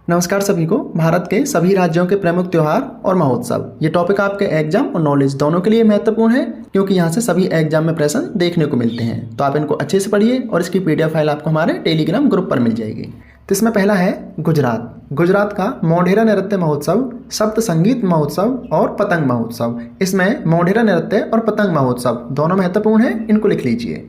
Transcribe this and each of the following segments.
नमस्कार सभी को। भारत के सभी राज्यों के प्रमुख त्योहार और महोत्सव, ये टॉपिक आपके एग्जाम और नॉलेज दोनों के लिए महत्वपूर्ण है, क्योंकि यहाँ से सभी एग्जाम में प्रश्न देखने को मिलते हैं। तो आप इनको अच्छे से पढ़िए और इसकी PDF फाइल आपको हमारे टेलीग्राम ग्रुप पर मिल जाएगी। तो इसमें पहला है गुजरात। गुजरात का मोढेरा नृत्य महोत्सव, सप्त संगीत महोत्सव और पतंग महोत्सव। इसमें मोढेरा नृत्य और पतंग महोत्सव दोनों महत्वपूर्ण हैं, इनको लिख लीजिए।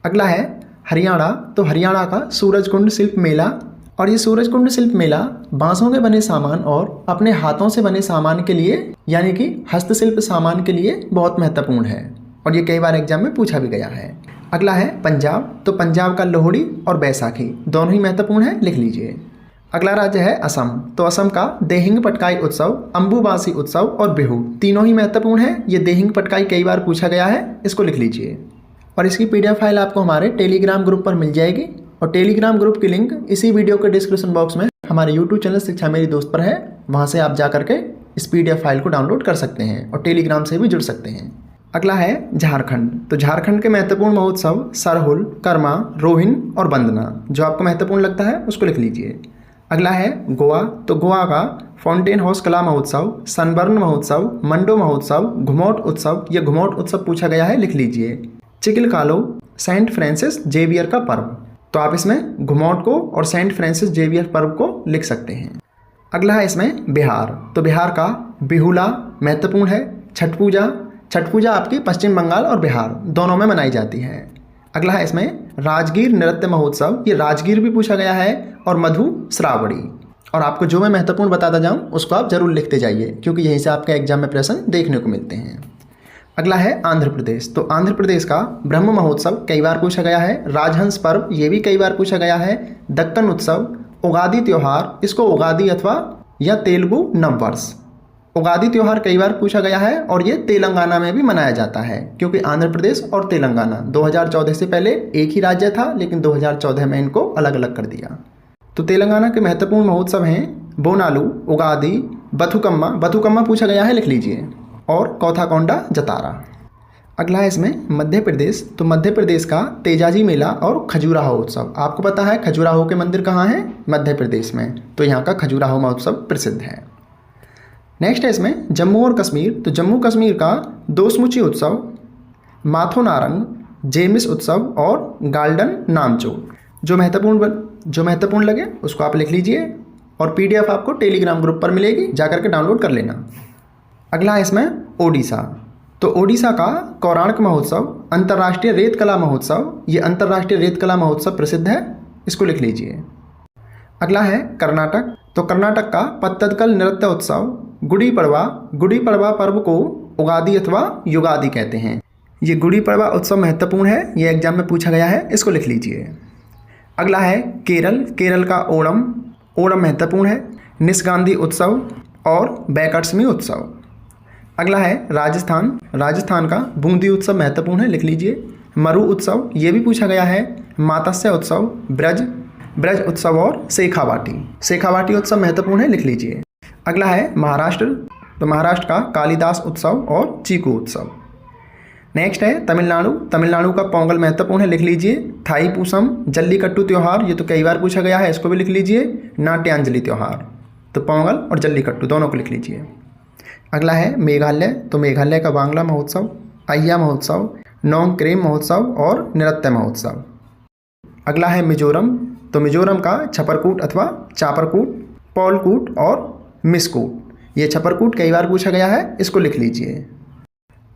अगला है हरियाणा। तो हरियाणा का सूरजकुंड शिल्प मेला, और ये सूरजकुंड शिल्प मेला बांसों के बने सामान और अपने हाथों से बने सामान के लिए, यानी कि हस्तशिल्प सामान के लिए बहुत महत्वपूर्ण है, और ये कई बार एग्जाम में पूछा भी गया है। अगला है पंजाब। तो पंजाब का लोहड़ी और बैसाखी दोनों ही महत्वपूर्ण है, लिख लीजिए। अगला राज्य है असम। तो असम का देहिंग पटकाई उत्सव, अम्बुबासी उत्सव और बिहू तीनों ही महत्वपूर्ण है। ये देहिंग पटकाई कई बार पूछा गया है, इसको लिख लीजिए। और इसकी PDF फाइल आपको हमारे टेलीग्राम ग्रुप पर मिल जाएगी, और टेलीग्राम ग्रुप की लिंक इसी वीडियो के डिस्क्रिप्शन बॉक्स में हमारे YouTube चैनल शिक्षा मेरी दोस्त पर है। वहाँ से आप जा करके इस PDF फाइल को डाउनलोड कर सकते हैं और टेलीग्राम से भी जुड़ सकते हैं। अगला है झारखंड। तो झारखंड के महत्वपूर्ण महोत्सव सरहुल, कर्मा, रोहिन और वंदना, जो आपको महत्वपूर्ण लगता है उसको लिख लीजिए। अगला है गोवा। तो गोवा का फाउंटेन हाउस कला महोत्सव, सनबर्न महोत्सव, मंडो महोत्सव, घुमौट उत्सव, ये घुमौट उत्सव पूछा गया है, लिख लीजिए। चिकिलकालो, सेंट फ्रांसिस जेवियर का पर्व। तो आप इसमें घुमौट को और सेंट फ्रांसिस जेवियर पर्व को लिख सकते हैं। अगला है इसमें बिहार। तो बिहार का बिहुला महत्वपूर्ण है। छठ पूजा, छठ पूजा आपकी पश्चिम बंगाल और बिहार दोनों में मनाई जाती है। अगला है इसमें राजगीर नृत्य महोत्सव, ये राजगीर भी पूछा गया है, और मधु श्रावणी। और आपको जो मैं महत्वपूर्ण बताता जाऊँ उसको आप जरूर लिखते जाइए, क्योंकि यहीं से आपके एग्जाम में प्रश्न देखने को मिलते हैं। अगला है आंध्र प्रदेश। तो आंध्र प्रदेश का ब्रह्म महोत्सव कई बार पूछा गया है। राजहंस पर्व, ये भी कई बार पूछा गया है। दक्कन उत्सव, उगादी त्यौहार, इसको उगादी अथवा या तेलुगु नववर्ष, उगादी त्यौहार कई बार पूछा गया है, और ये तेलंगाना में भी मनाया जाता है, क्योंकि आंध्र प्रदेश और तेलंगाना 2014 से पहले एक ही राज्य था, लेकिन 2014 में इनको अलग अलग कर दिया। तो तेलंगाना के महत्वपूर्ण महोत्सव हैं बोनालू, उगादी, बथुकम्मा, बथुकम्मा पूछा गया है, लिख लीजिए, और कौथाकोंडा जतारा। अगला है इसमें मध्य प्रदेश। तो मध्य प्रदेश का तेजाजी मेला और खजुराहो उत्सव। आपको पता है खजुराहो के मंदिर कहाँ हैं? मध्य प्रदेश में। तो यहाँ का खजुराहो महोत्सव प्रसिद्ध है। नेक्स्ट है इसमें जम्मू और कश्मीर। तो जम्मू कश्मीर का दोसमुची उत्सव, माथो नारंग, जेमिस उत्सव और गाल्डन नामचो। जो महत्वपूर्ण लगे उसको आप लिख लीजिए, और PDF आपको टेलीग्राम ग्रुप पर मिलेगी, जाकर के डाउनलोड कर लेना। अगला है इसमें ओडिशा। तो ओडिशा का कोणार्क महोत्सव, अंतर्राष्ट्रीय रेत कला महोत्सव, ये अंतर्राष्ट्रीय रेत कला महोत्सव प्रसिद्ध है, इसको लिख लीजिए। अगला है कर्नाटक। तो कर्नाटक का पत्तदकल नृत्य उत्सव, गुड़ी पड़वा, गुड़ी पड़वा पर्व को उगादी अथवा युगादी कहते हैं। ये गुड़ी पड़वा उत्सव महत्वपूर्ण है, ये एग्जाम में पूछा गया है, इसको लिख लीजिए। अगला है केरल। केरल का ओणम, ओणम महत्वपूर्ण है। निस्गांधी उत्सव और बैकटसमी उत्सव। अगला है राजस्थान। राजस्थान का बूंदी उत्सव महत्वपूर्ण है, लिख लीजिए। मरु उत्सव, ये भी पूछा गया है। मात्स्य उत्सव, ब्रज उत्सव और शेखावाटी उत्सव महत्वपूर्ण है, लिख लीजिए। अगला है महाराष्ट्र। तो महाराष्ट्र का कालिदास उत्सव और चीकू उत्सव। नेक्स्ट है तमिलनाडु। तमिलनाडु का पोंगल महत्वपूर्ण है, लिख लीजिए। थाईपूसम, जल्लीकट्टू त्यौहार, ये तो कई बार पूछा गया है, इसको भी लिख लीजिए। नाट्यांजलि त्यौहार। तो पोंगल और जल्लीकट्टू दोनों को लिख लीजिए। अगला है मेघालय। तो मेघालय का बांग्ला महोत्सव, अय्या महोत्सव, नोंगक्रेम महोत्सव और नृत्य महोत्सव। अगला है मिजोरम। तो मिजोरम का छपरकूट अथवा चापरकूट, पौलकूट और मिसकूट, ये छपरकूट कई बार पूछा गया है, इसको लिख लीजिए।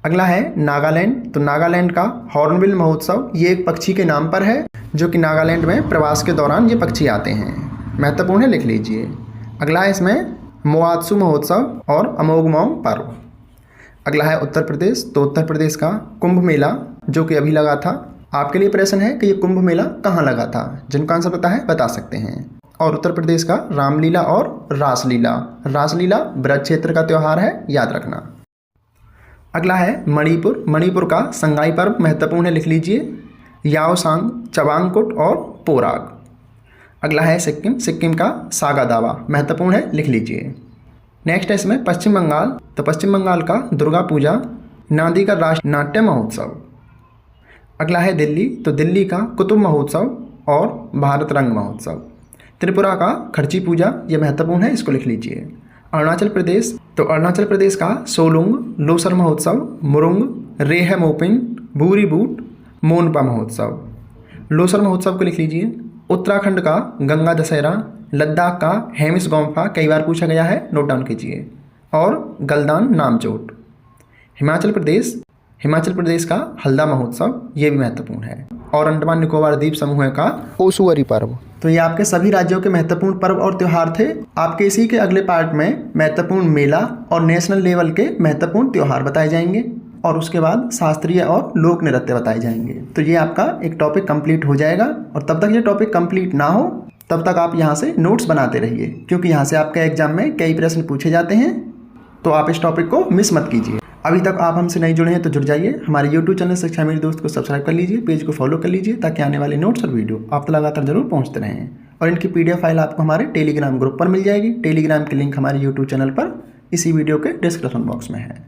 अगला है नागालैंड। तो नागालैंड का हॉर्नबिल महोत्सव, ये एक पक्षी के नाम पर है, जो कि नागालैंड में प्रवास के दौरान ये पक्षी आते हैं, महत्वपूर्ण है, लिख लीजिए। अगला है इसमें मोआत्सु महोत्सव और अमोघमोंग पर्व। अगला है उत्तर प्रदेश। तो उत्तर प्रदेश का कुंभ मेला, जो कि अभी लगा था। आपके लिए प्रश्न है कि ये कुंभ मेला कहाँ लगा था, जिनका आंसर पता है बता सकते हैं। और उत्तर प्रदेश का रामलीला और रासलीला, रासलीला ब्रज क्षेत्र का त्यौहार है, याद रखना। अगला है मणिपुर। मणिपुर का संगाई पर्व महत्वपूर्ण है, लिख लीजिए। याओसांग, चबांगकुट और पोराग। अगला है सिक्किम। सिक्किम का सागा दावा महत्वपूर्ण है, लिख लीजिए। नेक्स्ट है इसमें पश्चिम बंगाल। तो पश्चिम बंगाल का दुर्गा पूजा, नांदी का राष्ट्रीय नाट्य महोत्सव। अगला है दिल्ली। तो दिल्ली का कुतुब महोत्सव और भारत रंग महोत्सव। त्रिपुरा का खर्ची पूजा, ये महत्वपूर्ण है, इसको लिख लीजिए। अरुणाचल प्रदेश, तो अरुणाचल प्रदेश का सोलुंग लोसर महोत्सव, मुरुंग रेह मोपिन भूरी बूट मोनपा महोत्सव। लोसर महोत्सव को लिख लीजिए। उत्तराखंड का गंगा दशहरा, लद्दाख का हेमिस गोम्फा, कई बार पूछा गया है, नोट डाउन कीजिए, और गलदान नामचोट। हिमाचल प्रदेश का हल्दा महोत्सव, ये भी महत्वपूर्ण है। और अंडमान निकोबार द्वीप समूह का ओसुअरी पर्व। तो ये आपके सभी राज्यों के महत्वपूर्ण पर्व और त्यौहार थे। आपके इसी के अगले पार्ट में महत्वपूर्ण मेला और नेशनल लेवल के महत्वपूर्ण त्यौहार बताए जाएंगे, और उसके बाद शास्त्रीय और लोक नृत्य बताए जाएंगे। तो ये आपका एक टॉपिक कंप्लीट हो जाएगा, और तब तक ये टॉपिक कंप्लीट ना हो तब तक आप यहाँ से नोट्स बनाते रहिए, क्योंकि यहाँ से आपके एग्जाम में कई प्रश्न पूछे जाते हैं, तो आप इस टॉपिक को मिस मत कीजिए। अभी तक आप हमसे नहीं जुड़े हैं तो जुड़ जाइए। हमारे YouTube चैनल शिक्षा मेरी दोस्त को सब्सक्राइब कर लीजिए, पेज को फॉलो कर लीजिए, ताकि आने वाले नोट्स और वीडियो आप तक लगातार जरूर पहुँचते रहें। और इनकी PDF फाइल आपको हमारे टेलीग्राम ग्रुप पर मिल जाएगी। टेलीग्राम की लिंक हमारे YouTube चैनल पर इसी वीडियो के डिस्क्रिप्शन बॉक्स में है।